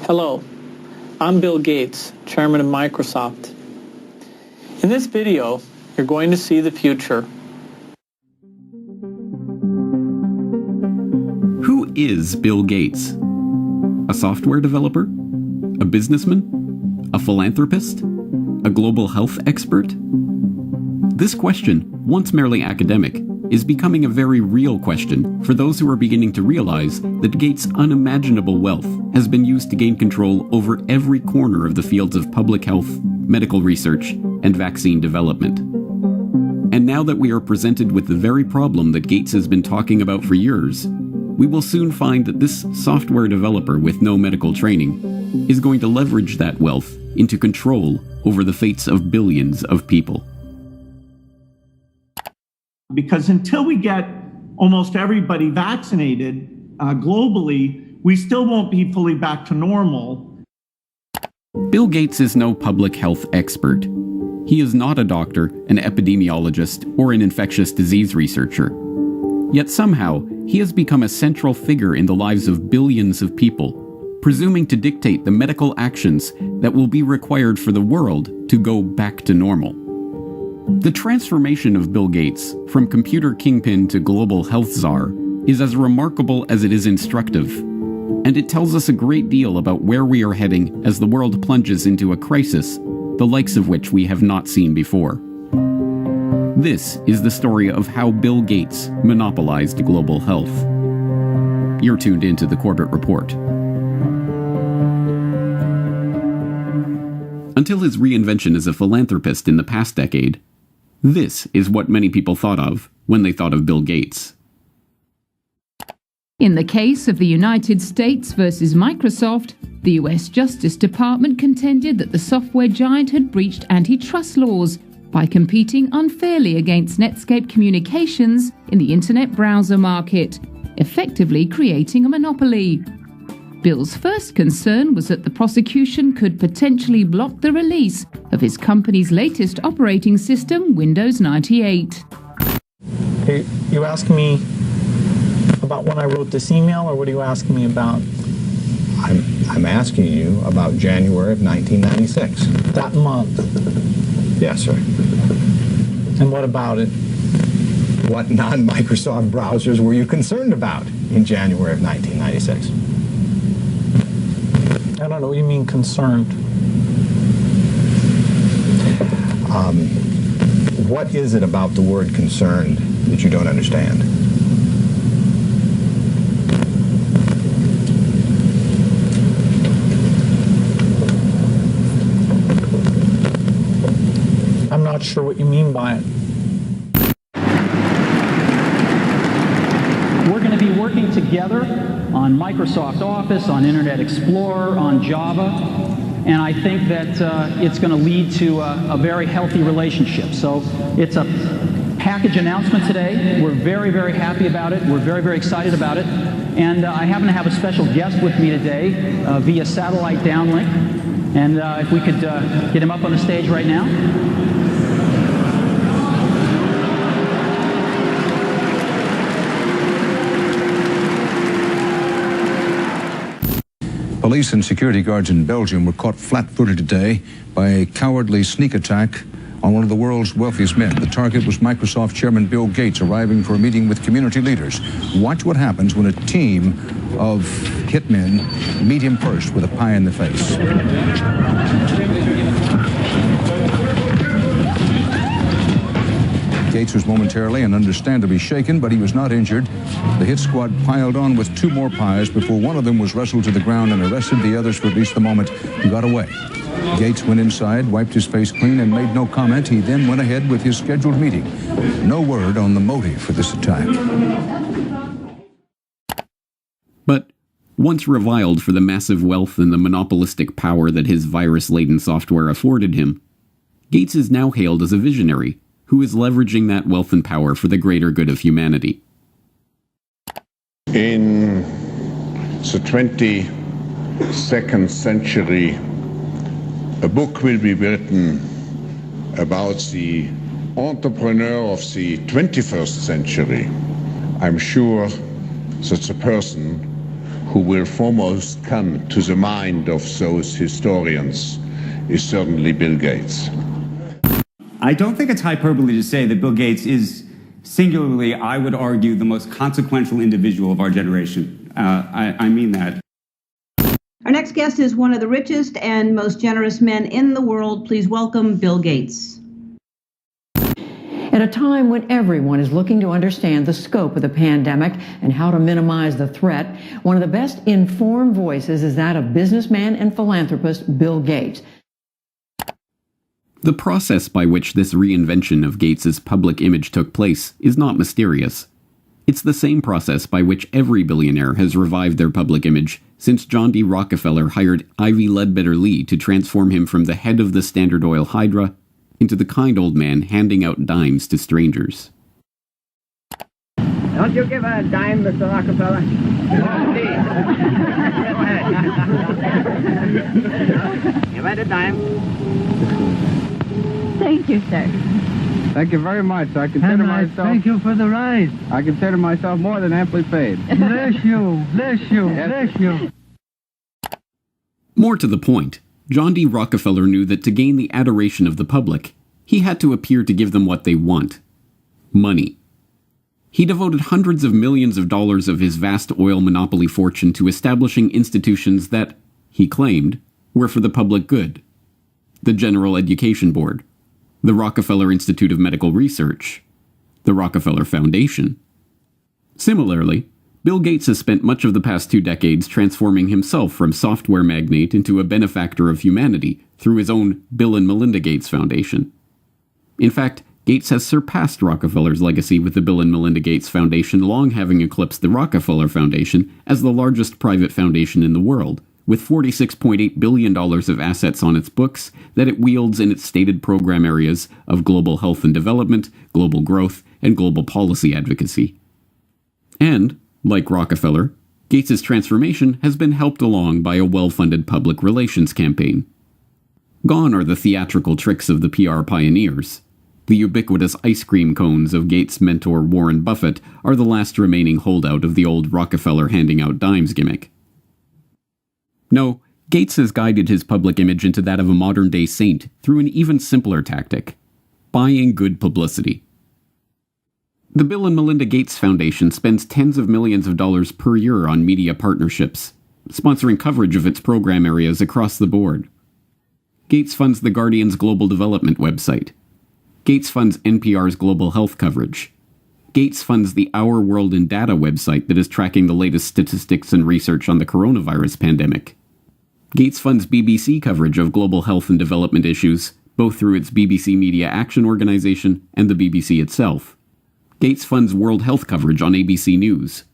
Hello, I'm Bill Gates, Chairman of Microsoft. In this video, you're going to see the future. Who is Bill Gates? A software developer? A businessman? A philanthropist? A global health expert? This question, once merely academic, is becoming a very real question for those who are beginning to realize that Gates' unimaginable wealth has been used to gain control over every corner of the fields of public health, medical research, and vaccine development. And now that we are presented with the very problem that Gates has been talking about for years, we will soon find that this software developer with no medical training is going to leverage that wealth into control over the fates of billions of people. Because until we get almost everybody vaccinated globally, we still won't be fully back to normal. Bill Gates is no public health expert. He is not a doctor, an epidemiologist, or an infectious disease researcher. Yet somehow, he has become a central figure in the lives of billions of people, presuming to dictate the medical actions that will be required for the world to go back to normal. The transformation of Bill Gates, from computer kingpin to global health czar, is as remarkable as it is instructive, and it tells us a great deal about where we are heading as the world plunges into a crisis, the likes of which we have not seen before. This is the story of how Bill Gates monopolized global health. You're tuned into the Corbett Report. Until his reinvention as a philanthropist in the past decade, this is what many people thought of when they thought of Bill Gates. In the case of the United States versus Microsoft, the US Justice Department contended that the software giant had breached antitrust laws by competing unfairly against Netscape Communications in the internet browser market, effectively creating a monopoly. Bill's first concern was that the prosecution could potentially block the release of his company's latest operating system, Windows 98. Are you asking me about when I wrote this email, or what are you asking me about? I'm asking you about January of 1996. That month? Yes, sir. And what about it? What non-Microsoft browsers were you concerned about in January of 1996? I don't know what you mean concerned. What is it about the word concerned that you don't understand? I'm not sure what you mean by it. We're going to be working together on Microsoft Office, on Internet Explorer, on Java, and I think that it's going to lead to a very healthy relationship. So it's a package announcement today. We're very, very happy about it. We're very, very excited about it. And I happen to have a special guest with me today via satellite downlink. And if we could get him up on the stage right now. Police and security guards in Belgium were caught flat-footed today by a cowardly sneak attack on one of the world's wealthiest men. The target was Microsoft Chairman Bill Gates, arriving for a meeting with community leaders. Watch what happens when a team of hitmen meet him first with a pie in the face. Gates was momentarily and understandably shaken, but he was not injured. The hit squad piled on with two more pies before one of them was wrestled to the ground and arrested. The others, for at least the moment, got away. Gates went inside, wiped his face clean, and made no comment. He then went ahead with his scheduled meeting. No word on the motive for this attack. But once reviled for the massive wealth and the monopolistic power that his virus-laden software afforded him, Gates is now hailed as a visionary who is leveraging that wealth and power for the greater good of humanity. In the 22nd century, a book will be written about the entrepreneur of the 21st century. I'm sure that the person who will foremost come to the mind of those historians is certainly Bill Gates. I don't think it's hyperbole to say that Bill Gates is singularly, I would argue, the most consequential individual of our generation. I mean that. Our next guest is one of the richest and most generous men in the world. Please welcome Bill Gates. At a time when everyone is looking to understand the scope of the pandemic and how to minimize the threat, one of the best informed voices is that of businessman and philanthropist Bill Gates. The process by which this reinvention of Gates's public image took place is not mysterious. It's the same process by which every billionaire has revived their public image since John D. Rockefeller hired Ivy Ledbetter Lee to transform him from the head of the Standard Oil Hydra into the kind old man handing out dimes to strangers. Don't you give a dime, Mr. Rockefeller? Give it a dime. Thank you, sir. Thank you very much. I consider myself... Thank you for the ride. I consider myself more than amply paid. Bless you, bless you, bless you. More to the point, John D. Rockefeller knew that to gain the adoration of the public, he had to appear to give them what they want: money. He devoted hundreds of millions of dollars of his vast oil monopoly fortune to establishing institutions that, he claimed, were for the public good. The General Education Board, the Rockefeller Institute of Medical Research, the Rockefeller Foundation. Similarly, Bill Gates has spent much of the past 2 decades transforming himself from software magnate into a benefactor of humanity through his own Bill and Melinda Gates Foundation. In fact, Gates has surpassed Rockefeller's legacy, with the Bill and Melinda Gates Foundation long having eclipsed the Rockefeller Foundation as the largest private foundation in the world, with $46.8 billion of assets on its books that it wields in its stated program areas of global health and development, global growth, and global policy advocacy. And, like Rockefeller, Gates's transformation has been helped along by a well-funded public relations campaign. Gone are the theatrical tricks of the PR pioneers. The ubiquitous ice cream cones of Gates' mentor Warren Buffett are the last remaining holdout of the old Rockefeller handing out dimes gimmick. No, Gates has guided his public image into that of a modern-day saint through an even simpler tactic: buying good publicity. The Bill and Melinda Gates Foundation spends tens of millions of dollars per year on media partnerships, sponsoring coverage of its program areas across the board. Gates funds The Guardian's global development website. Gates funds NPR's global health coverage. Gates funds the Our World in Data website that is tracking the latest statistics and research on the coronavirus pandemic. Gates funds BBC coverage of global health and development issues, both through its BBC Media Action Organization and the BBC itself. Gates funds World Health coverage on ABC News.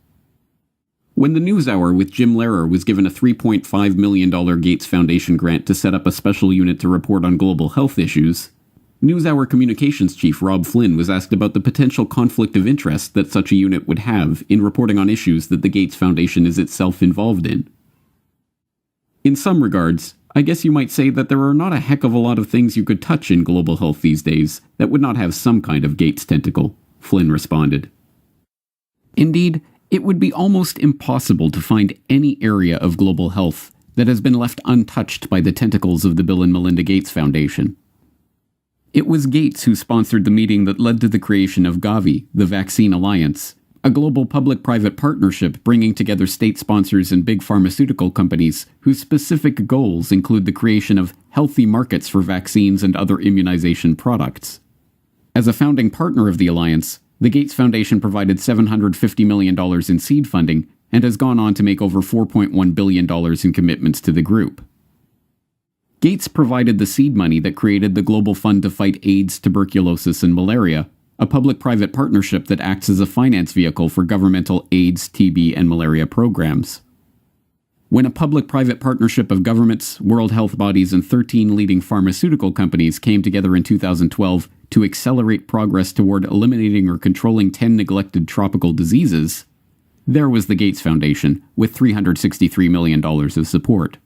When the NewsHour with Jim Lehrer was given a $3.5 million Gates Foundation grant to set up a special unit to report on global health issues, NewsHour communications chief Rob Flynn was asked about the potential conflict of interest that such a unit would have in reporting on issues that the Gates Foundation is itself involved in. In some regards, I guess you might say that there are not a heck of a lot of things you could touch in global health these days that would not have some kind of Gates tentacle, Flynn responded. Indeed, it would be almost impossible to find any area of global health that has been left untouched by the tentacles of the Bill and Melinda Gates Foundation. It was Gates who sponsored the meeting that led to the creation of Gavi, the Vaccine Alliance, a global public-private partnership bringing together state sponsors and big pharmaceutical companies whose specific goals include the creation of healthy markets for vaccines and other immunization products. As a founding partner of the alliance, the Gates Foundation provided $750 million in seed funding and has gone on to make over $4.1 billion in commitments to the group. Gates provided the seed money that created the Global Fund to Fight AIDS, Tuberculosis, and Malaria, a public-private partnership that acts as a finance vehicle for governmental AIDS, TB, and malaria programs. When a public-private partnership of governments, world health bodies, and 13 leading pharmaceutical companies came together in 2012 to accelerate progress toward eliminating or controlling 10 neglected tropical diseases, there was the Gates Foundation, with $363 million of support.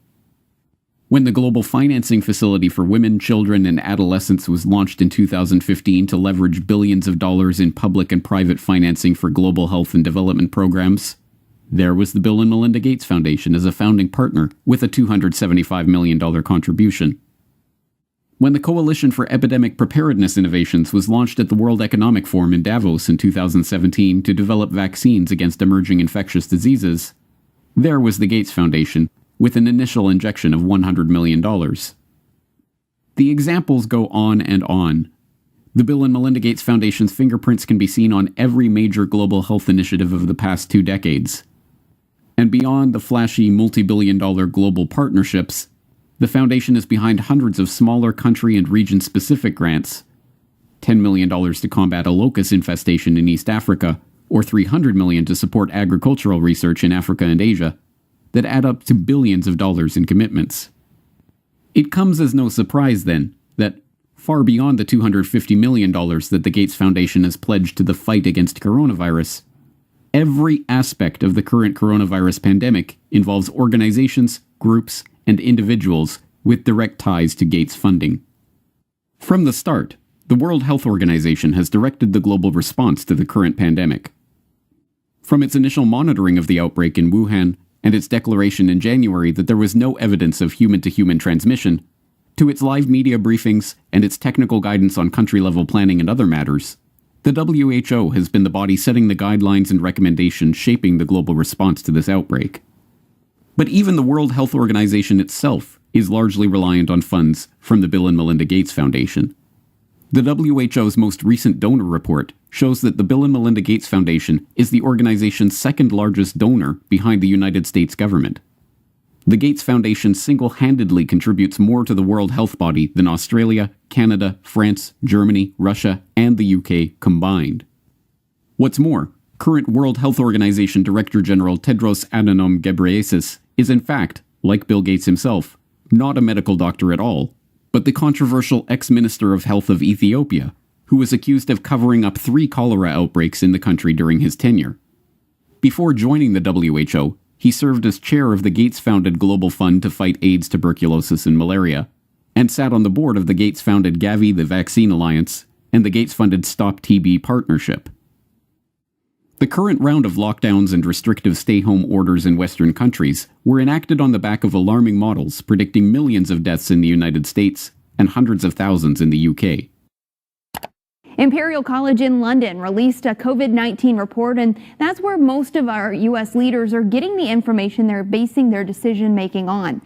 When the Global Financing Facility for Women, Children, and Adolescents was launched in 2015 to leverage billions of dollars in public and private financing for global health and development programs, there was the Bill and Melinda Gates Foundation as a founding partner with a $275 million contribution. When the Coalition for Epidemic Preparedness Innovations was launched at the World Economic Forum in Davos in 2017 to develop vaccines against emerging infectious diseases, there was the Gates Foundation with an initial injection of $100 million. The examples go on and on. The Bill and Melinda Gates Foundation's fingerprints can be seen on every major global health initiative of the past 2 decades. And beyond the flashy multi-billion-dollar global partnerships, the foundation is behind hundreds of smaller country and region-specific grants, $10 million to combat a locust infestation in East Africa, or $300 million to support agricultural research in Africa and Asia, that add up to billions of dollars in commitments. It comes as no surprise, then, that far beyond the $250 million that the Gates Foundation has pledged to the fight against coronavirus, every aspect of the current coronavirus pandemic involves organizations, groups, and individuals with direct ties to Gates funding. From the start, the World Health Organization has directed the global response to the current pandemic. From its initial monitoring of the outbreak in Wuhan and its declaration in January that there was no evidence of human-to-human transmission, to its live media briefings and its technical guidance on country-level planning and other matters, the WHO has been the body setting the guidelines and recommendations shaping the global response to this outbreak. But even the World Health Organization itself is largely reliant on funds from the Bill and Melinda Gates Foundation. The WHO's most recent donor report shows that the Bill and Melinda Gates Foundation is the organization's second largest donor behind the United States government. The Gates Foundation single-handedly contributes more to the World Health Body than Australia, Canada, France, Germany, Russia, and the UK combined. What's more, current World Health Organization Director General Tedros Adhanom Ghebreyesus is in fact, like Bill Gates himself, not a medical doctor at all, but the controversial ex-Minister of Health of Ethiopia, who was accused of covering up 3 cholera outbreaks in the country during his tenure. Before joining the WHO, he served as chair of the Gates-founded Global Fund to fight AIDS, tuberculosis, and malaria, and sat on the board of the Gates-founded Gavi, the Vaccine Alliance, and the Gates-funded Stop TB Partnership. The current round of lockdowns and restrictive stay-home orders in Western countries were enacted on the back of alarming models predicting millions of deaths in the United States and hundreds of thousands in the UK. Imperial College in London released a COVID-19 report, and that's where most of our U.S. leaders are getting the information they're basing their decision-making on.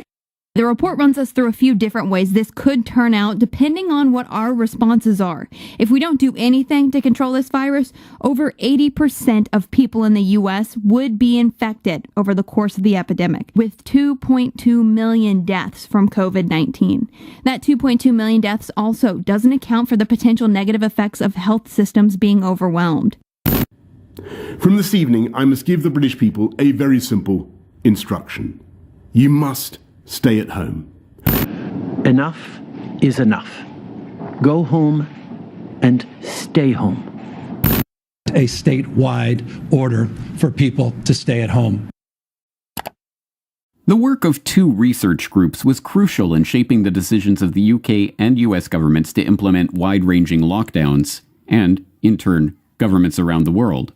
The report runs us through a few different ways this could turn out depending on what our responses are. If we don't do anything to control this virus, over 80% of people in the U.S. would be infected over the course of the epidemic, with 2.2 million deaths from COVID-19. That 2.2 million deaths also doesn't account for the potential negative effects of health systems being overwhelmed. From this evening, I must give the British people a very simple instruction. You must stay at home. Enough is enough. Go home and stay home. A statewide order for people to stay at home. The work of 2 research groups was crucial in shaping the decisions of the UK and US governments to implement wide-ranging lockdowns, and, in turn, governments around the world.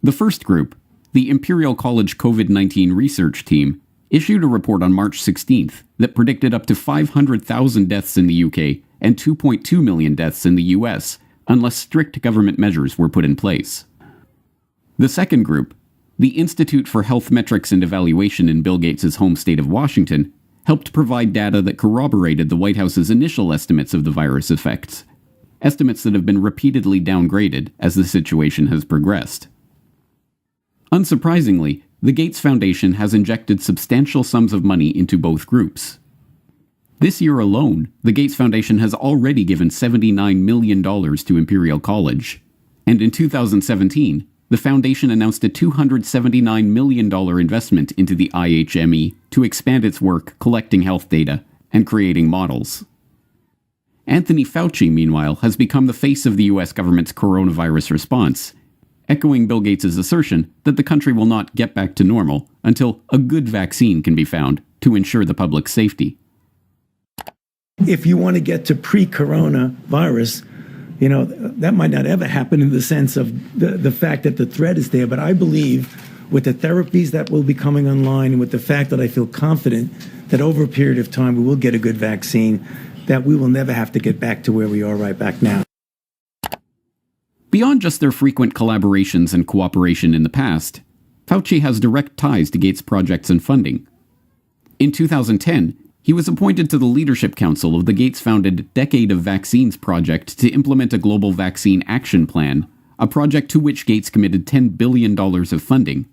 The first group, the Imperial College COVID-19 Research Team, issued a report on March 16th that predicted up to 500,000 deaths in the UK and 2.2 million deaths in the US unless strict government measures were put in place. The second group, the Institute for Health Metrics and Evaluation in Bill Gates' home state of Washington, helped provide data that corroborated the White House's initial estimates of the virus effects, estimates that have been repeatedly downgraded as the situation has progressed. Unsurprisingly, the Gates Foundation has injected substantial sums of money into both groups. This year alone, the Gates Foundation has already given $79 million to Imperial College, and in 2017, the foundation announced a $279 million investment into the IHME to expand its work collecting health data and creating models. Anthony Fauci, meanwhile, has become the face of the US government's coronavirus response, echoing Bill Gates' assertion that the country will not get back to normal until a good vaccine can be found to ensure the public's safety. If you want to get to pre-coronavirus, that might not ever happen in the sense of the fact that the threat is there, but I believe with the therapies that will be coming online and with the fact that I feel confident that over a period of time we will get a good vaccine, that we will never have to get back to where we are right back now. Beyond just their frequent collaborations and cooperation in the past, Fauci has direct ties to Gates' projects and funding. In 2010, he was appointed to the Leadership Council of the Gates-founded Decade of Vaccines project to implement a global vaccine action plan, a project to which Gates committed $10 billion of funding.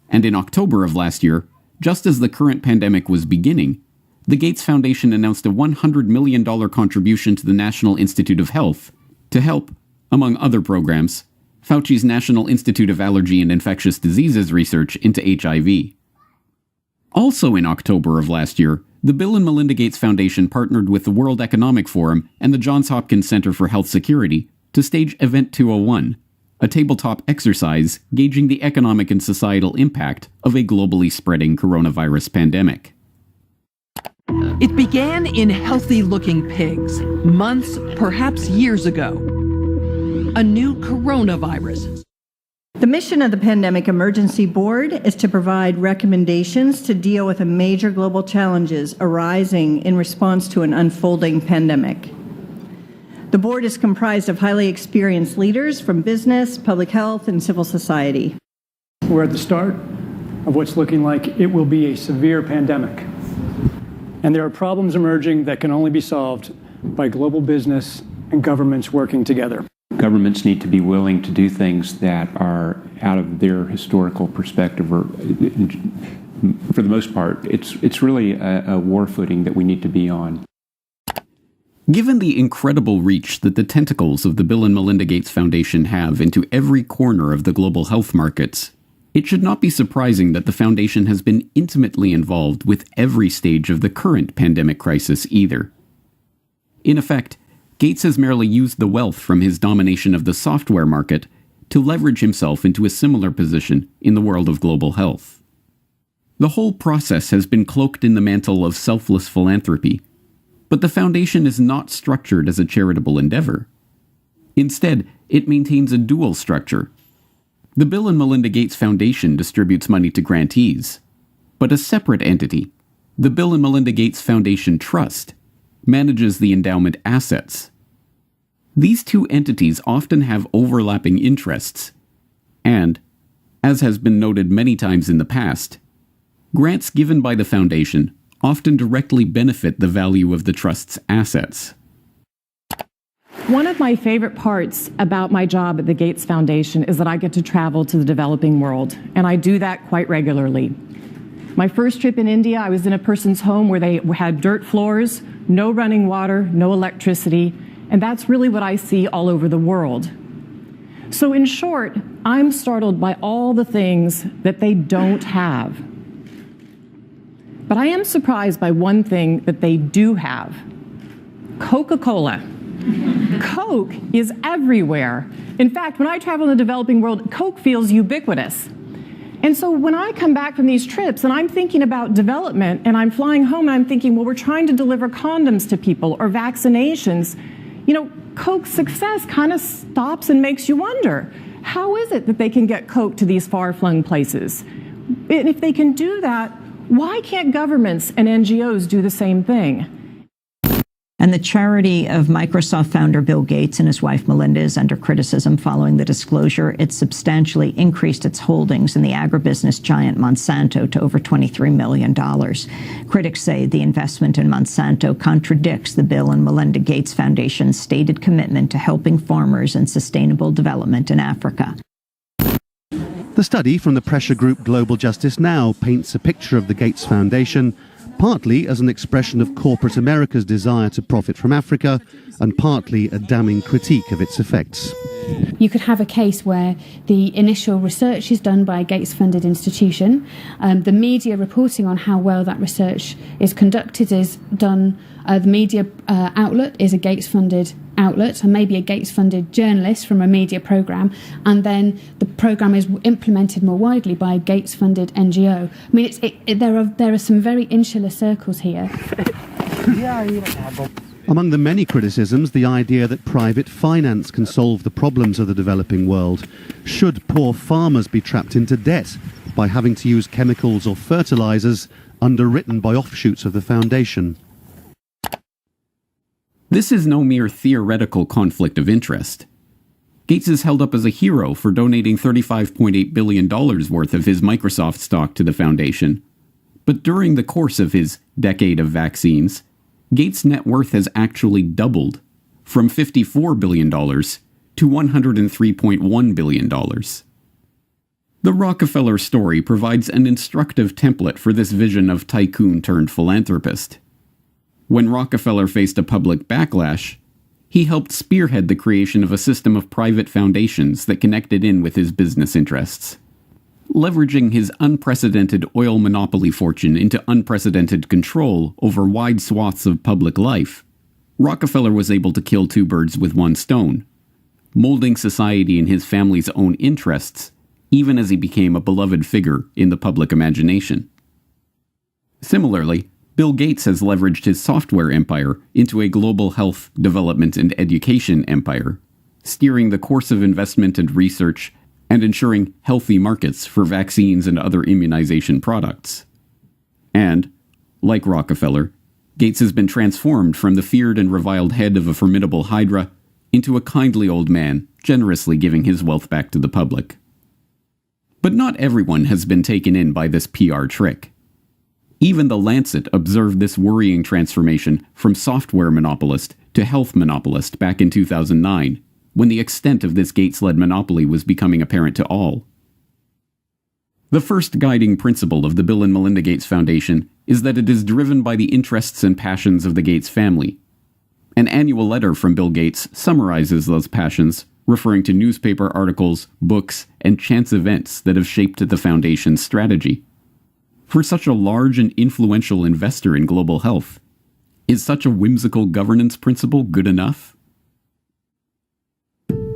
And in October of last year, just as the current pandemic was beginning, the Gates Foundation announced a $100 million contribution to the National Institute of Health to help, among other programs, Fauci's National Institute of Allergy and Infectious Diseases research into HIV. Also in October of last year, the Bill and Melinda Gates Foundation partnered with the World Economic Forum and the Johns Hopkins Center for Health Security to stage Event 201, a tabletop exercise gauging the economic and societal impact of a globally spreading coronavirus pandemic. It began in healthy-looking pigs, months, perhaps years ago. A new coronavirus. The mission of the Pandemic Emergency Board is to provide recommendations to deal with the major global challenges arising in response to an unfolding pandemic. The board is comprised of highly experienced leaders from business, public health, and civil society. We're at the start of what's looking like it will be a severe pandemic. And there are problems emerging that can only be solved by global business and governments working together. Governments need to be willing to do things that are out of their historical perspective, or for the most part, it's really a war footing that we need to be on. Given the incredible reach that the tentacles of the Bill and Melinda Gates Foundation have into every corner of the global health markets, it should not be surprising that the foundation has been intimately involved with every stage of the current pandemic crisis either. In effect, Gates has merely used the wealth from his domination of the software market to leverage himself into a similar position in the world of global health. The whole process has been cloaked in the mantle of selfless philanthropy, but the foundation is not structured as a charitable endeavor. Instead, it maintains a dual structure. The Bill and Melinda Gates Foundation distributes money to grantees, but a separate entity, the Bill and Melinda Gates Foundation Trust, manages the endowment assets. These two entities often have overlapping interests, and, as has been noted many times in the past, grants given by the foundation often directly benefit the value of the trust's assets. One of my favorite parts about my job at the Gates Foundation is that I get to travel to the developing world, and I do that quite regularly. My first trip in India, I was in a person's home where they had dirt floors, no running water, no electricity, and that's really what I see all over the world. So in short, I'm startled by all the things that they don't have. But I am surprised by one thing that they do have: Coca-Cola. Coke is everywhere. In fact, when I travel in the developing world, Coke feels ubiquitous. And so when I come back from these trips and I'm thinking about development and I'm flying home and I'm thinking, well, we're trying to deliver condoms to people or vaccinations, you know, Coke's success kind of stops and makes you wonder, how is it that they can get Coke to these far-flung places? And if they can do that, why can't governments and NGOs do the same thing? And the charity of Microsoft founder Bill Gates and his wife Melinda is under criticism following the disclosure it substantially increased its holdings in the agribusiness giant Monsanto to over $23 million. Critics say the investment in Monsanto contradicts the Bill and Melinda Gates Foundation's stated commitment to helping farmers and sustainable development in Africa. The study from the pressure group Global Justice Now paints a picture of the Gates Foundation partly as an expression of corporate America's desire to profit from Africa, and partly a damning critique of its effects. You could have a case where the initial research is done by a Gates-funded institution. The media reporting on how well that research is conducted is done. The media outlet is a Gates-funded outlet, and maybe a Gates-funded journalist from a media program, and then the program is implemented more widely by a Gates-funded NGO. I mean, there are some very insular circles here. Among the many criticisms, the idea that private finance can solve the problems of the developing world. Should poor farmers be trapped into debt by having to use chemicals or fertilizers underwritten by offshoots of the foundation? This is no mere theoretical conflict of interest. Gates is held up as a hero for donating $35.8 billion worth of his Microsoft stock to the foundation. But during the course of his decade of vaccines, Gates' net worth has actually doubled, from $54 billion to $103.1 billion. The Rockefeller story provides an instructive template for this vision of tycoon-turned-philanthropist. When Rockefeller faced a public backlash, he helped spearhead the creation of a system of private foundations that connected in with his business interests. Leveraging his unprecedented oil monopoly fortune into unprecedented control over wide swaths of public life, Rockefeller was able to kill two birds with one stone, molding society in his family's own interests, even as he became a beloved figure in the public imagination. Similarly, Bill Gates has leveraged his software empire into a global health, development, and education empire, steering the course of investment and research and ensuring healthy markets for vaccines and other immunization products. And, like Rockefeller, Gates has been transformed from the feared and reviled head of a formidable hydra into a kindly old man, generously giving his wealth back to the public. But not everyone has been taken in by this PR trick. Even The Lancet observed this worrying transformation from software monopolist to health monopolist back in 2009, when the extent of this Gates-led monopoly was becoming apparent to all. The first guiding principle of the Bill and Melinda Gates Foundation is that it is driven by the interests and passions of the Gates family. An annual letter from Bill Gates summarizes those passions, referring to newspaper articles, books, and chance events that have shaped the Foundation's strategy. For such a large and influential investor in global health, is such a whimsical governance principle good enough?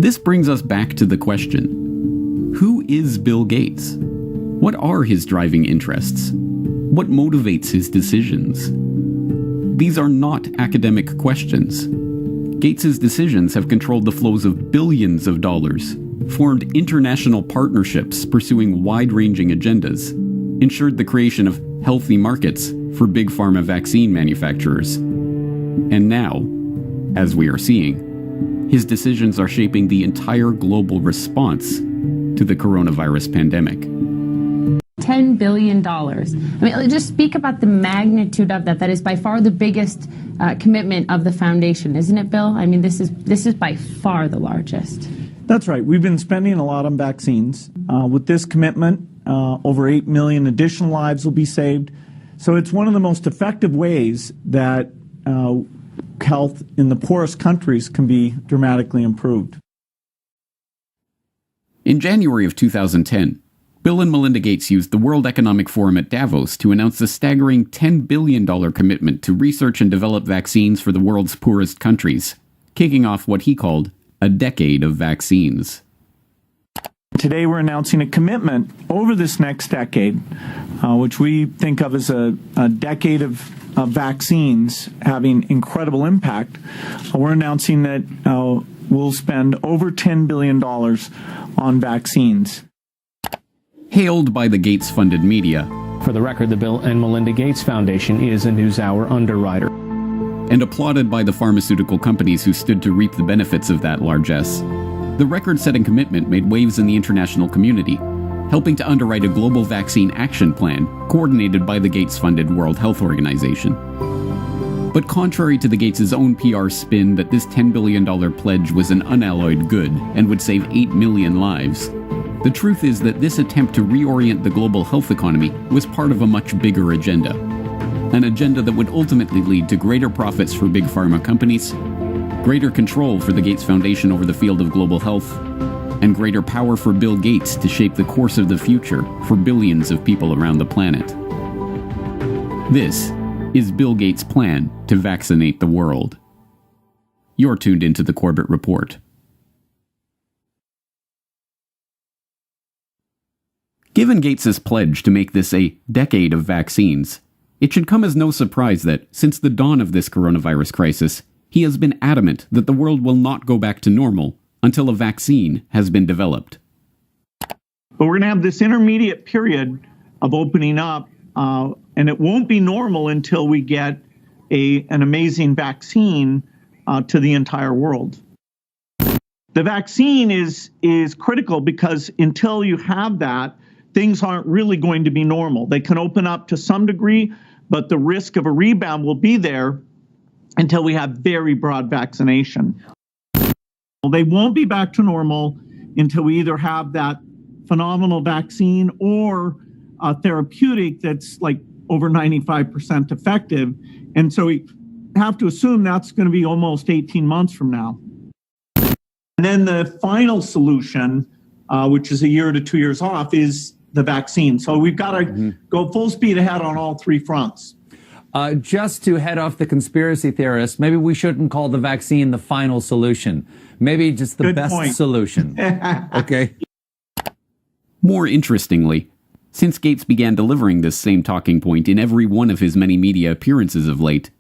This brings us back to the question: who is Bill Gates? What are his driving interests? What motivates his decisions? These are not academic questions. Gates' decisions have controlled the flows of billions of dollars, formed international partnerships pursuing wide-ranging agendas, ensured the creation of healthy markets for big pharma vaccine manufacturers. And now, as we are seeing, his decisions are shaping the entire global response to the coronavirus pandemic. $10 billion. I mean, just speak about the magnitude of that. That is by far the biggest commitment of the foundation, isn't it, Bill? I mean, this is by far the largest. That's right. We've been spending a lot on vaccines. With this commitment, over 8 million additional lives will be saved. So it's one of the most effective ways that health in the poorest countries can be dramatically improved. In January of 2010, Bill and Melinda Gates used the World Economic Forum at Davos to announce a staggering $10 billion commitment to research and develop vaccines for the world's poorest countries, kicking off what he called a decade of vaccines. Today we're announcing a commitment over this next decade, which we think of as a decade of vaccines having incredible impact. We're announcing that we'll spend over $10 billion on vaccines. Hailed by the Gates-funded media. For the record, the Bill and Melinda Gates Foundation is a NewsHour underwriter. And applauded by the pharmaceutical companies who stood to reap the benefits of that largesse. The record-setting commitment made waves in the international community, helping to underwrite a global vaccine action plan coordinated by the Gates-funded World Health Organization. But contrary to the Gates' own PR spin that this $10 billion pledge was an unalloyed good and would save 8 million lives, the truth is that this attempt to reorient the global health economy was part of a much bigger agenda. An agenda that would ultimately lead to greater profits for big pharma companies, greater control for the Gates Foundation over the field of global health, and greater power for Bill Gates to shape the course of the future for billions of people around the planet. This is Bill Gates' plan to vaccinate the world. You're tuned into the Corbett Report. Given Gates' pledge to make this a decade of vaccines, it should come as no surprise that, since the dawn of this coronavirus crisis, He has been adamant that the world will not go back to normal until a vaccine has been developed. But we're going to have this intermediate period of opening up, and it won't be normal until we get an amazing vaccine to the entire world. The vaccine is critical because until you have that, things aren't really going to be normal. They can open up to some degree, but the risk of a rebound will be there until we have very broad vaccination. They won't be back to normal until we either have that phenomenal vaccine or a therapeutic that's like over 95% effective. And so we have to assume that's going to be almost 18 months from now. And then the final solution, which is a year to 2 years off, is the vaccine. So we've got to go full speed ahead on all three fronts. Just to head off the conspiracy theorists, maybe we shouldn't call the vaccine the final solution. Maybe just the best solution. Okay. More interestingly, since Gates began delivering this same talking point in every one of his many media appearances of late,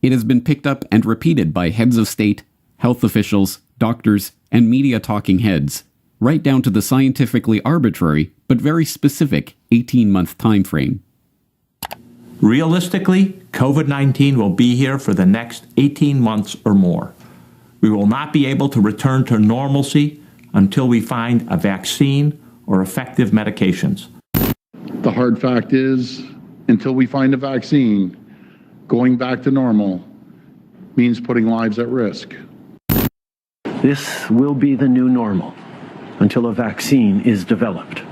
it has been picked up and repeated by heads of state, health officials, doctors, and media talking heads, right down to the scientifically arbitrary but very specific 18-month time frame. Realistically, COVID-19 will be here for the next 18 months or more. We will not be able to return to normalcy until we find a vaccine or effective medications. The hard fact is, until we find a vaccine, going back to normal means putting lives at risk. This will be the new normal until a vaccine is developed.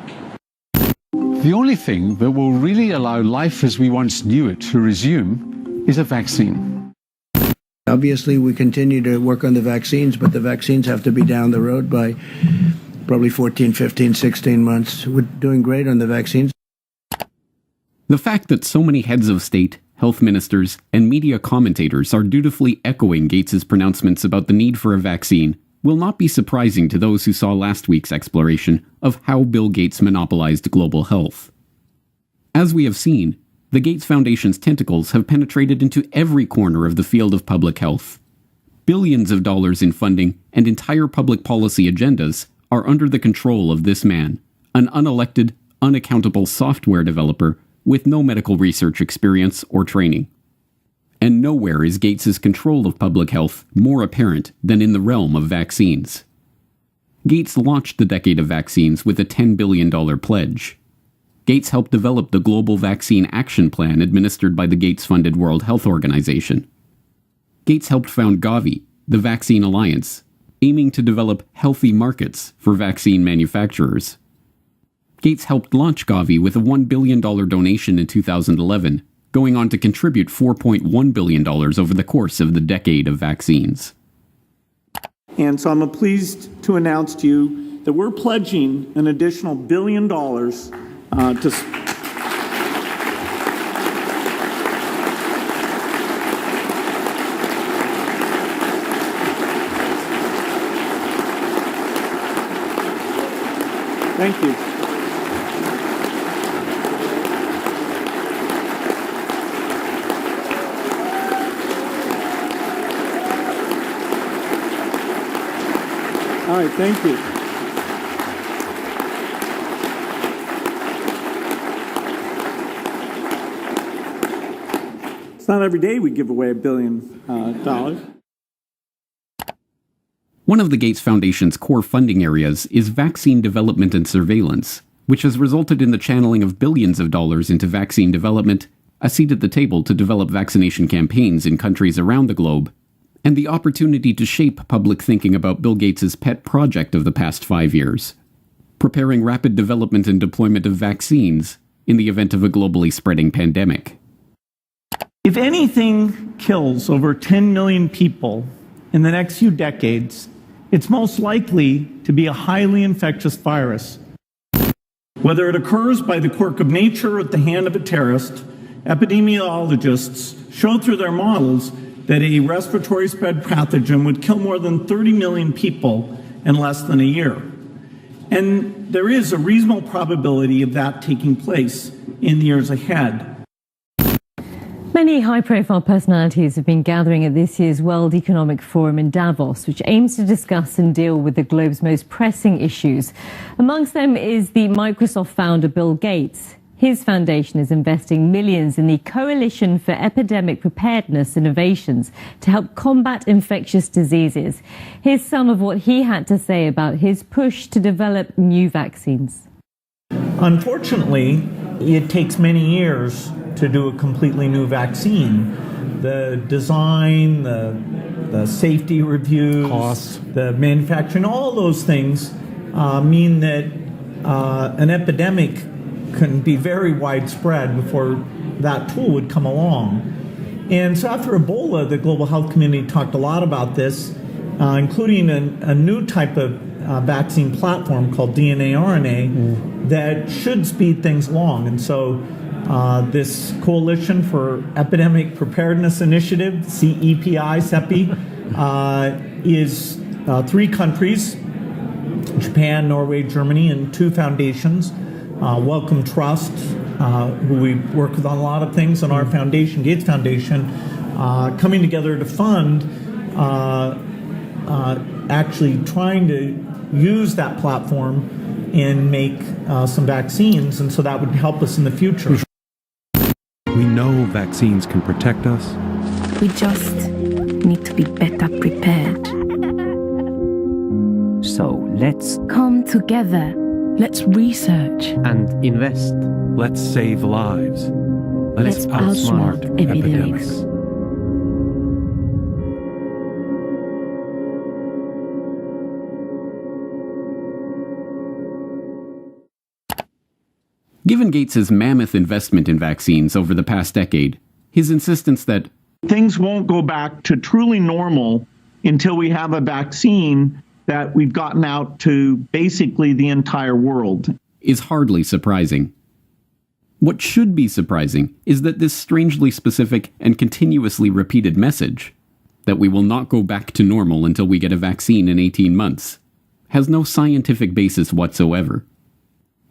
The only thing that will really allow life as we once knew it to resume is a vaccine. Obviously, we continue to work on the vaccines, but the vaccines have to be down the road by probably 14, 15, 16 months. We're doing great on the vaccines. The fact that so many heads of state, health ministers, and media commentators are dutifully echoing Gates's pronouncements about the need for a vaccine will not be surprising to those who saw last week's exploration of how Bill Gates monopolized global health. As we have seen, the Gates Foundation's tentacles have penetrated into every corner of the field of public health. Billions of dollars in funding and entire public policy agendas are under the control of this man, an unelected, unaccountable software developer with no medical research experience or training. And nowhere is Gates's control of public health more apparent than in the realm of vaccines. Gates launched the decade of vaccines with a $10 billion pledge. Gates helped develop the Global Vaccine Action Plan administered by the Gates-funded World Health Organization. Gates helped found Gavi, the Vaccine Alliance, aiming to develop healthy markets for vaccine manufacturers. Gates helped launch Gavi with a $1 billion donation in 2011, going on to contribute $4.1 billion over the course of the decade of vaccines. And so I'm pleased to announce to you that we're pledging an additional $1 billion to... Thank you. All right, thank you. It's not every day we give away $1 billion. One of the Gates Foundation's core funding areas is vaccine development and surveillance, which has resulted in the channeling of billions of dollars into vaccine development, a seat at the table to develop vaccination campaigns in countries around the globe, and the opportunity to shape public thinking about Bill Gates's pet project of the past 5 years, preparing rapid development and deployment of vaccines in the event of a globally spreading pandemic. If anything kills over 10 million people in the next few decades, it's most likely to be a highly infectious virus. Whether it occurs by the quirk of nature or at the hand of a terrorist, epidemiologists showed through their models that a respiratory spread pathogen would kill more than 30 million people in less than a year. And there is a reasonable probability of that taking place in the years ahead. Many high-profile personalities have been gathering at this year's World Economic Forum in Davos, which aims to discuss and deal with the globe's most pressing issues. Amongst them is the Microsoft founder Bill Gates. His foundation is investing millions in the Coalition for Epidemic Preparedness Innovations to help combat infectious diseases. Here's some of what he had to say about his push to develop new vaccines. Unfortunately, it takes many years to do a completely new vaccine. The design, the safety reviews, costs, the manufacturing, all those things mean that an epidemic can be very widespread before that tool would come along. And so after Ebola, the global health community talked a lot about this, including a new type of vaccine platform called DNA-RNA that should speed things along. And so this Coalition for Epidemic Preparedness Initiative, CEPI, is 3 countries, Japan, Norway, Germany, and 2 foundations. Wellcome Trust, who we work with on a lot of things, and our foundation, Gates Foundation, coming together to fund actually trying to use that platform and make some vaccines, and so that would help us in the future. We know vaccines can protect us. We just need to be better prepared. So let's come together. Let's research and invest. Let's save lives. Let's outsmart epidemics. Given Gates's mammoth investment in vaccines over the past decade, his insistence that things won't go back to truly normal until we have a vaccine that we've gotten out to basically the entire world is hardly surprising. What should be surprising is that this strangely specific and continuously repeated message, that we will not go back to normal until we get a vaccine in 18 months, has no scientific basis whatsoever.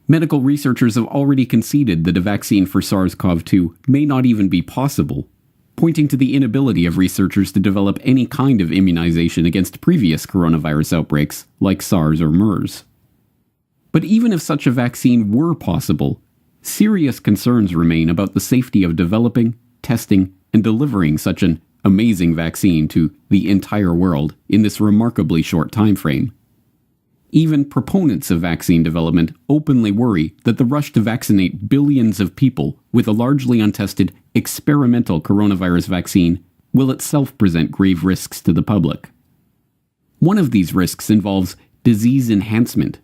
Medical researchers have already conceded that a vaccine for SARS-CoV-2 may not even be possible, pointing to the inability of researchers to develop any kind of immunization against previous coronavirus outbreaks, like SARS or MERS. But even if such a vaccine were possible, serious concerns remain about the safety of developing, testing, and delivering such an amazing vaccine to the entire world in this remarkably short time frame. Even proponents of vaccine development openly worry that the rush to vaccinate billions of people with a largely untested experimental coronavirus vaccine will itself present grave risks to the public. One of these risks involves disease enhancement.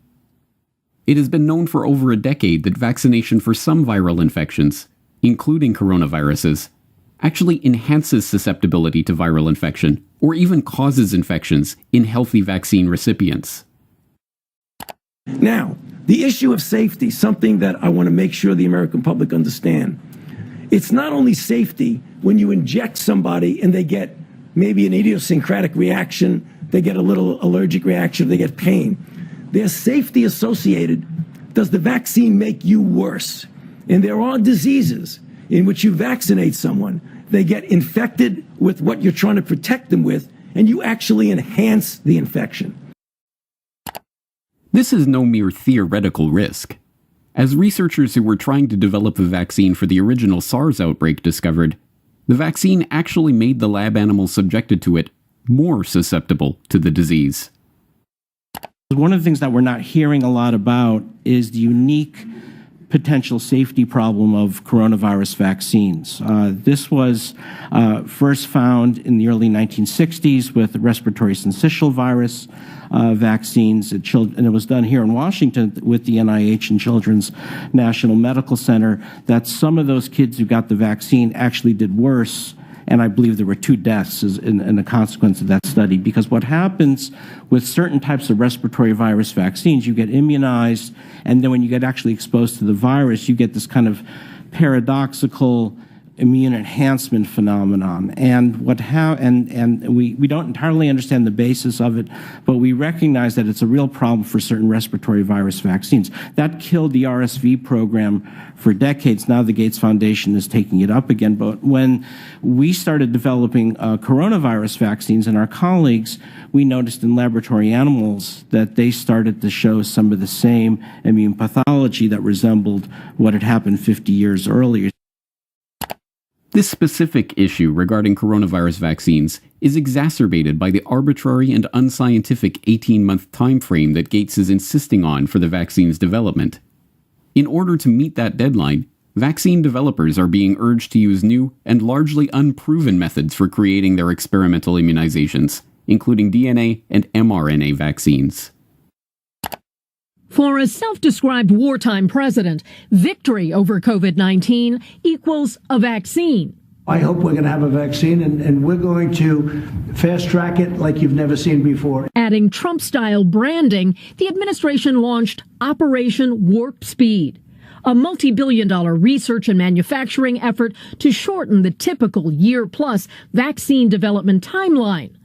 It has been known for over a decade that vaccination for some viral infections, including coronaviruses, actually enhances susceptibility to viral infection or even causes infections in healthy vaccine recipients. Now, the issue of safety, something that I want to make sure the American public understand. It's not only safety when you inject somebody and they get maybe an idiosyncratic reaction, they get a little allergic reaction, they get pain. There's safety associated. Does the vaccine make you worse? And there are diseases in which you vaccinate someone, they get infected with what you're trying to protect them with, and you actually enhance the infection. This is no mere theoretical risk. As researchers who were trying to develop a vaccine for the original SARS outbreak discovered, the vaccine actually made the lab animals subjected to it more susceptible to the disease. One of the things that we're not hearing a lot about is the unique potential safety problem of coronavirus vaccines. This was first found in the early 1960s with the respiratory syncytial virus vaccines, and it was done here in Washington with the NIH and Children's National Medical Center, that some of those kids who got the vaccine actually did worse, and I believe there were 2 deaths in the consequence of that study. Because what happens with certain types of respiratory virus vaccines, you get immunized, and then when you get actually exposed to the virus, you get this kind of paradoxical immune enhancement phenomenon, and we don't entirely understand the basis of it, but we recognize that it's a real problem for certain respiratory virus vaccines. That killed the RSV program for decades. Now the Gates Foundation is taking it up again. But when we started developing coronavirus vaccines, and our colleagues, we noticed in laboratory animals that they started to show some of the same immune pathology that resembled what had happened 50 years earlier. This specific issue regarding coronavirus vaccines is exacerbated by the arbitrary and unscientific 18-month time frame that Gates is insisting on for the vaccine's development. In order to meet that deadline, vaccine developers are being urged to use new and largely unproven methods for creating their experimental immunizations, including DNA and mRNA vaccines. For a self-described wartime president, victory over COVID-19 equals a vaccine. I hope we're going to have a vaccine, and we're going to fast-track it like you've never seen before. Adding Trump-style branding, the administration launched Operation Warp Speed, a multi-billion-dollar research and manufacturing effort to shorten the typical year-plus vaccine development timeline.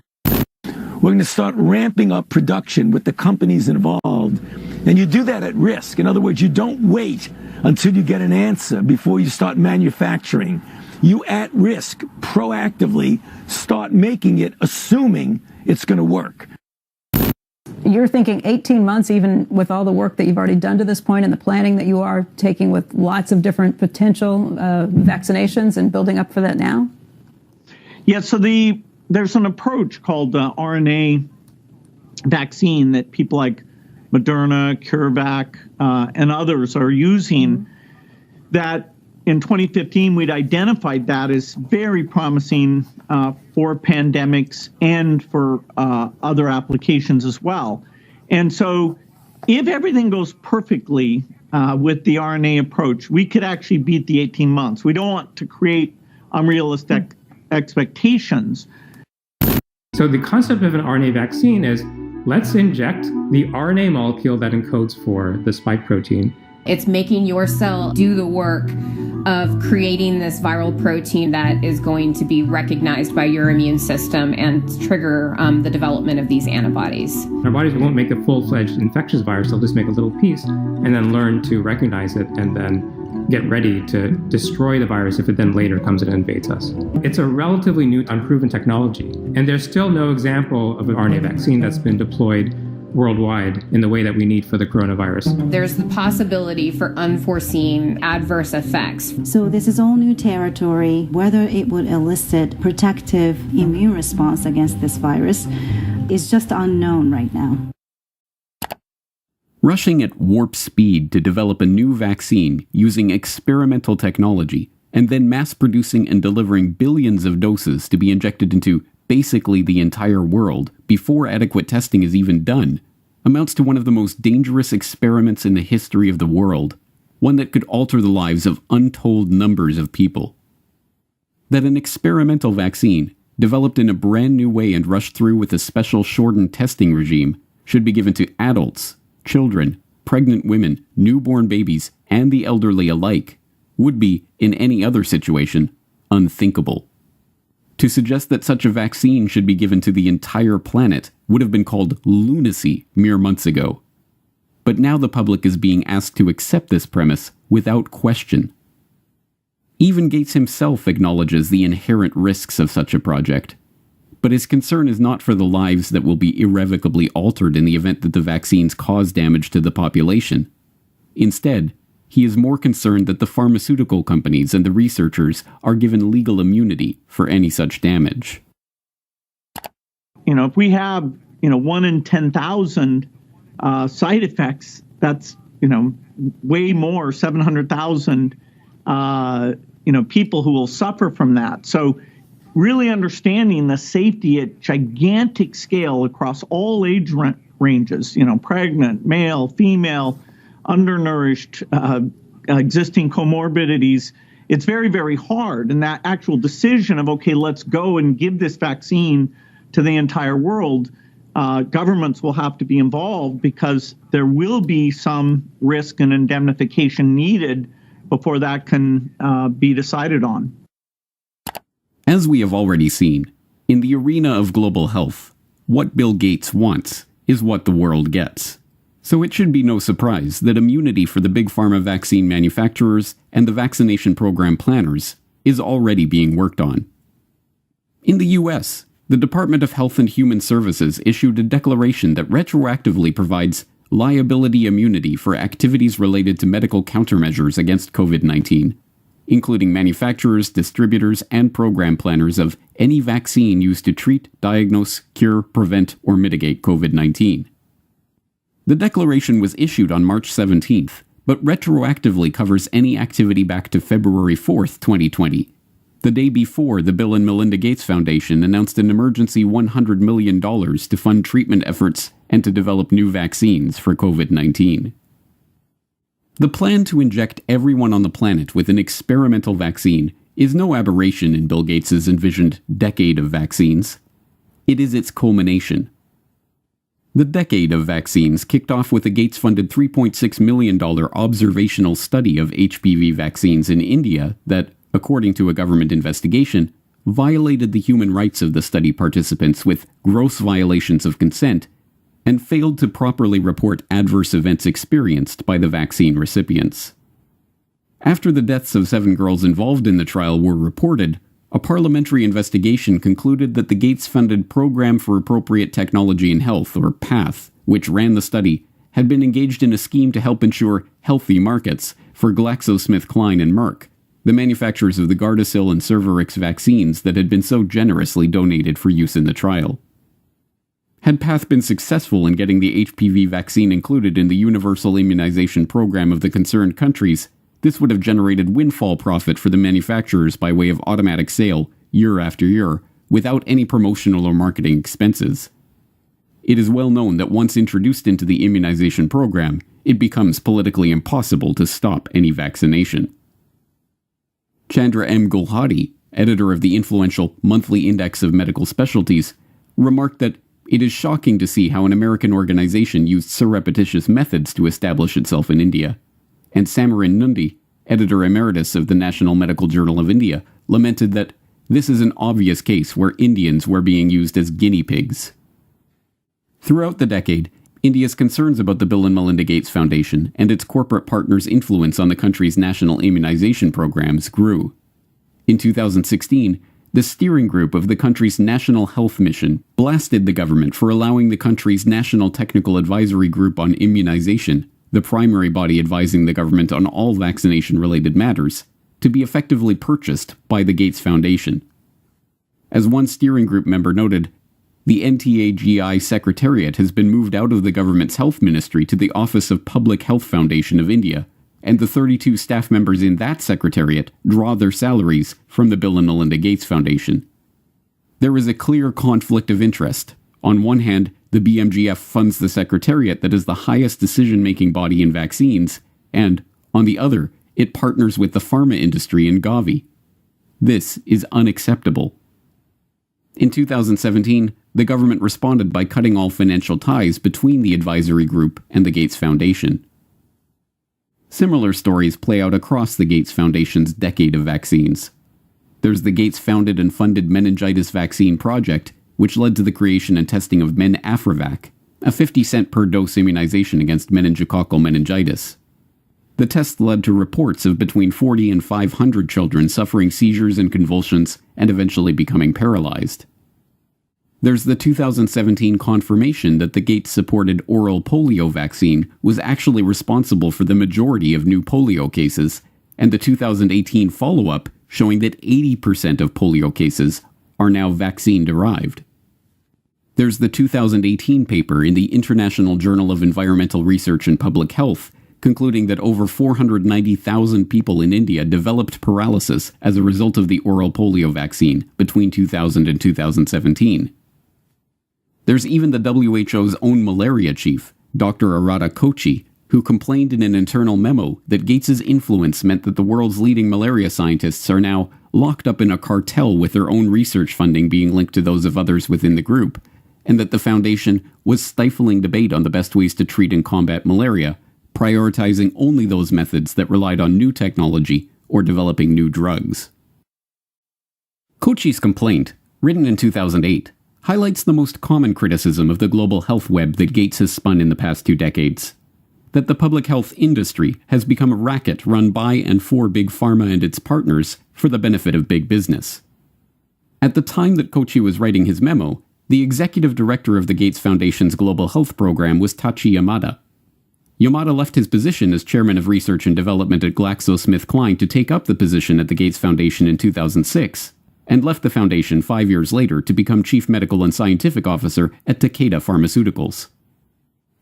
We're going to start ramping up production with the companies involved. And you do that at risk. In other words, you don't wait until you get an answer before you start manufacturing. You at risk proactively start making it, assuming it's going to work. You're thinking 18 months, even with all the work that you've already done to this point and the planning that you are taking with lots of different potential vaccinations and building up for that now? Yeah, so there's an approach called RNA vaccine that people like Moderna, CureVac, and others are using, that in 2015 we'd identified that as very promising for pandemics and for other applications as well. And so if everything goes perfectly with the RNA approach, we could actually beat the 18 months. We don't want to create unrealistic expectations. So the concept of an RNA vaccine is, let's inject the RNA molecule that encodes for the spike protein. It's making your cell do the work of creating this viral protein that is going to be recognized by your immune system and trigger the development of these antibodies. Our bodies won't make a full-fledged infectious virus, they'll just make a little piece and then learn to recognize it and then get ready to destroy the virus if it then later comes and invades us. It's a relatively new, unproven technology, and there's still no example of an RNA vaccine that's been deployed worldwide in the way that we need for the coronavirus. There's the possibility for unforeseen adverse effects. So this is all new territory. Whether it would elicit protective immune response against this virus is just unknown right now. Rushing at warp speed to develop a new vaccine using experimental technology, and then mass-producing and delivering billions of doses to be injected into basically the entire world before adequate testing is even done, amounts to one of the most dangerous experiments in the history of the world, one that could alter the lives of untold numbers of people. That an experimental vaccine, developed in a brand new way and rushed through with a special shortened testing regime, should be given to adults, children, pregnant women, newborn babies, and the elderly alike, would be, in any other situation, unthinkable. To suggest that such a vaccine should be given to the entire planet would have been called lunacy mere months ago. But now the public is being asked to accept this premise without question. Even Gates himself acknowledges the inherent risks of such a project. But his concern is not for the lives that will be irrevocably altered in the event that the vaccines cause damage to the population. Instead, he is more concerned that the pharmaceutical companies and the researchers are given legal immunity for any such damage. If we have, 1 in 10,000 side effects, that's, way more, 700,000, people who will suffer from that. So really understanding the safety at gigantic scale across all age ranges, pregnant, male, female, undernourished, existing comorbidities, it's very, very hard. And that actual decision of, okay, let's go and give this vaccine to the entire world, governments will have to be involved because there will be some risk and indemnification needed before that can be decided on. As we have already seen, in the arena of global health, what Bill Gates wants is what the world gets. So it should be no surprise that immunity for the big pharma vaccine manufacturers and the vaccination program planners is already being worked on. In the US, the Department of Health and Human Services issued a declaration that retroactively provides liability immunity for activities related to medical countermeasures against COVID-19, including manufacturers, distributors, and program planners of any vaccine used to treat, diagnose, cure, prevent, or mitigate COVID-19. The declaration was issued on March 17th, but retroactively covers any activity back to February 4th, 2020, the day before the Bill and Melinda Gates Foundation announced an emergency $100 million to fund treatment efforts and to develop new vaccines for COVID-19. The plan to inject everyone on the planet with an experimental vaccine is no aberration in Bill Gates' envisioned decade of vaccines. It is its culmination. The decade of vaccines kicked off with a Gates-funded $3.6 million observational study of HPV vaccines in India that, according to a government investigation, violated the human rights of the study participants with gross violations of consent and failed to properly report adverse events experienced by the vaccine recipients. After the deaths of 7 girls involved in the trial were reported, a parliamentary investigation concluded that the Gates-funded Program for Appropriate Technology in Health, or PATH, which ran the study, had been engaged in a scheme to help ensure healthy markets for GlaxoSmithKline and Merck, the manufacturers of the Gardasil and Cervarix vaccines that had been so generously donated for use in the trial. Had PATH been successful in getting the HPV vaccine included in the universal immunization program of the concerned countries, this would have generated windfall profit for the manufacturers by way of automatic sale, year after year, without any promotional or marketing expenses. It is well known that once introduced into the immunization program, it becomes politically impossible to stop any vaccination. Chandra M. Gulhati, editor of the influential Monthly Index of Medical Specialties, remarked that it is shocking to see how an American organization used surreptitious methods to establish itself in India. And Samarin Nundi, editor emeritus of the National Medical Journal of India, lamented that this is an obvious case where Indians were being used as guinea pigs. Throughout the decade, India's concerns about the Bill and Melinda Gates Foundation and its corporate partners' influence on the country's national immunization programs grew. In 2016, the steering group of the country's National Health Mission blasted the government for allowing the country's National Technical Advisory Group on Immunization, the primary body advising the government on all vaccination-related matters, to be effectively purchased by the Gates Foundation. As one steering group member noted, the NTAGI Secretariat has been moved out of the government's health ministry to the Office of Public Health Foundation of India, and the 32 staff members in that secretariat draw their salaries from the Bill and Melinda Gates Foundation. There is a clear conflict of interest. On one hand, the BMGF funds the secretariat that is the highest decision-making body in vaccines, and, on the other, it partners with the pharma industry in Gavi. This is unacceptable. In 2017, the government responded by cutting all financial ties between the advisory group and the Gates Foundation. Similar stories play out across the Gates Foundation's decade of vaccines. There's the Gates-founded and funded meningitis vaccine project, which led to the creation and testing of MenAfriVac, a 50-cent per dose immunization against meningococcal meningitis. The test led to reports of between 40 and 500 children suffering seizures and convulsions and eventually becoming paralyzed. There's the 2017 confirmation that the Gates-supported oral polio vaccine was actually responsible for the majority of new polio cases, and the 2018 follow-up showing that 80% of polio cases are now vaccine-derived. There's the 2018 paper in the International Journal of Environmental Research and Public Health concluding that over 490,000 people in India developed paralysis as a result of the oral polio vaccine between 2000 and 2017. There's even the WHO's own malaria chief, Dr. Arata Kochi, who complained in an internal memo that Gates's influence meant that the world's leading malaria scientists are now locked up in a cartel with their own research funding being linked to those of others within the group, and that the foundation was stifling debate on the best ways to treat and combat malaria, prioritizing only those methods that relied on new technology or developing new drugs. Kochi's complaint, written in 2008, highlights the most common criticism of the global health web that Gates has spun in the past 2 decades. That the public health industry has become a racket run by and for Big Pharma and its partners for the benefit of big business. At the time that Kochi was writing his memo, the executive director of the Gates Foundation's Global Health Program was Tachi Yamada. Yamada left his position as chairman of research and development at GlaxoSmithKline to take up the position at the Gates Foundation in 2006, and left the foundation 5 years later to become chief medical and scientific officer at Takeda Pharmaceuticals.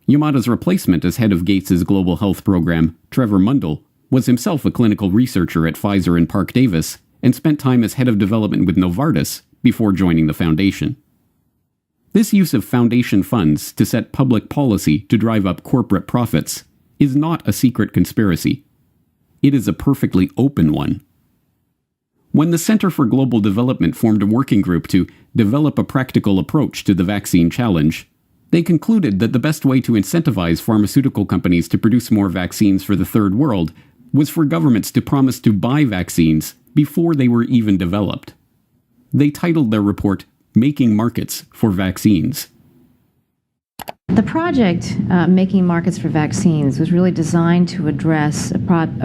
Yamada's replacement as head of Gates' Global Health Program, Trevor Mundell, was himself a clinical researcher at Pfizer and Parke Davis, and spent time as head of development with Novartis before joining the foundation. This use of foundation funds to set public policy to drive up corporate profits is not a secret conspiracy. It is a perfectly open one. When the Center for Global Development formed a working group to develop a practical approach to the vaccine challenge, they concluded that the best way to incentivize pharmaceutical companies to produce more vaccines for the Third World was for governments to promise to buy vaccines before they were even developed. They titled their report, Making Markets for Vaccines. The project, Making Markets for Vaccines, was really designed to address a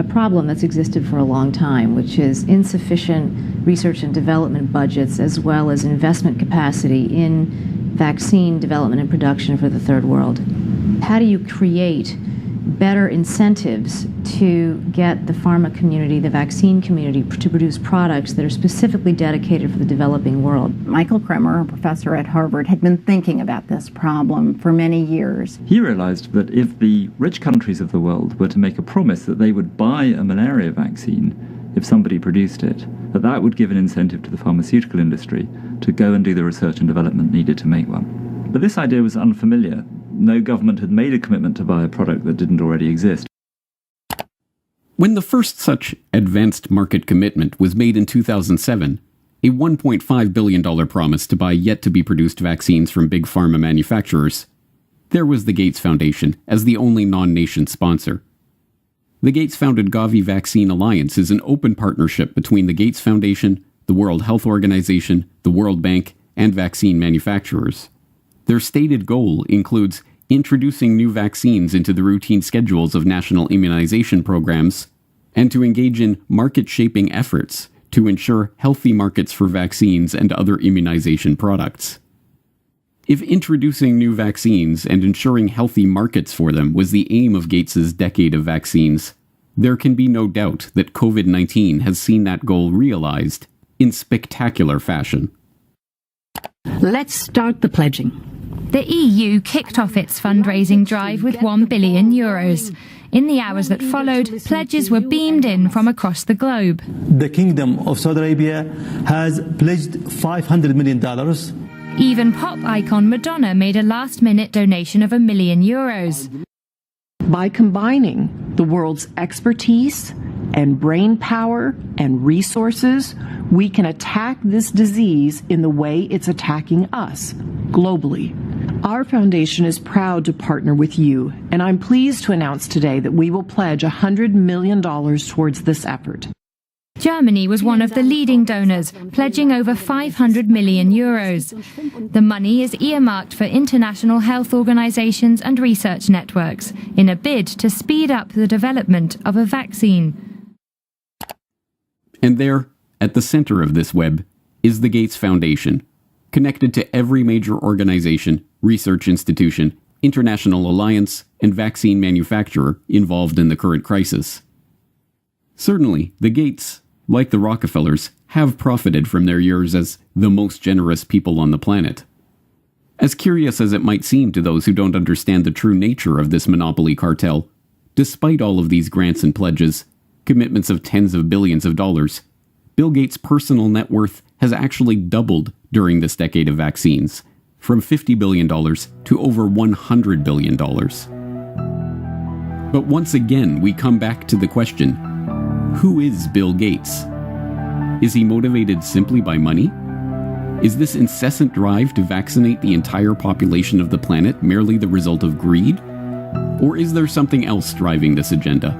problem that's existed for a long time, which is insufficient research and development budgets as well as investment capacity in vaccine development and production for the Third World. How do you create better incentives to get the pharma community, the vaccine community, to produce products that are specifically dedicated for the developing world? Michael Kremer, a professor at Harvard, had been thinking about this problem for many years. He realized that if the rich countries of the world were to make a promise that they would buy a malaria vaccine if somebody produced it, that would give an incentive to the pharmaceutical industry to go and do the research and development needed to make one. But this idea was unfamiliar. No government had made a commitment to buy a product that didn't already exist. When the first such advanced market commitment was made in 2007, a $1.5 billion promise to buy yet-to-be-produced vaccines from big pharma manufacturers, there was the Gates Foundation as the only non-nation sponsor. The Gates-founded Gavi Vaccine Alliance is an open partnership between the Gates Foundation, the World Health Organization, the World Bank, and vaccine manufacturers. Their stated goal includes introducing new vaccines into the routine schedules of national immunization programs, and to engage in market-shaping efforts to ensure healthy markets for vaccines and other immunization products. If introducing new vaccines and ensuring healthy markets for them was the aim of Gates's decade of vaccines, there can be no doubt that COVID-19 has seen that goal realized in spectacular fashion. Let's start the pledging. The EU kicked off its fundraising drive with €1 billion. In the hours that followed, pledges were beamed in from across the globe. The Kingdom of Saudi Arabia has pledged $500 million. Even pop icon Madonna made a last-minute donation of €1 million. By combining the world's expertise and brain power and resources, we can attack this disease in the way it's attacking us, globally. Our foundation is proud to partner with you, and I'm pleased to announce today that we will pledge $100 million towards this effort. Germany was one of the leading donors, pledging over €500 million. The money is earmarked for international health organizations and research networks in a bid to speed up the development of a vaccine. And there, at the center of this web, is the Gates Foundation, connected to every major organization, research institution, international alliance, and vaccine manufacturer involved in the current crisis. Certainly, the Gates, like the Rockefellers, have profited from their years as the most generous people on the planet. As curious as it might seem to those who don't understand the true nature of this monopoly cartel, despite all of these grants and pledges, commitments of tens of billions of dollars, Bill Gates' personal net worth has actually doubled during this decade of vaccines, from $50 billion to over $100 billion. But once again, we come back to the question, who is Bill Gates? Is he motivated simply by money? Is this incessant drive to vaccinate the entire population of the planet merely the result of greed? Or is there something else driving this agenda?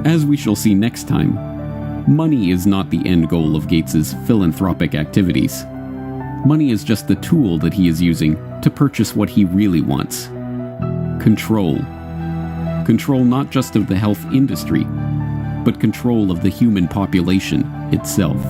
As we shall see next time, Money is not the end goal of Gates's philanthropic activities. Money is just the tool that he is using to purchase what he really wants. Control. Control not just of the health industry, but control of the human population itself.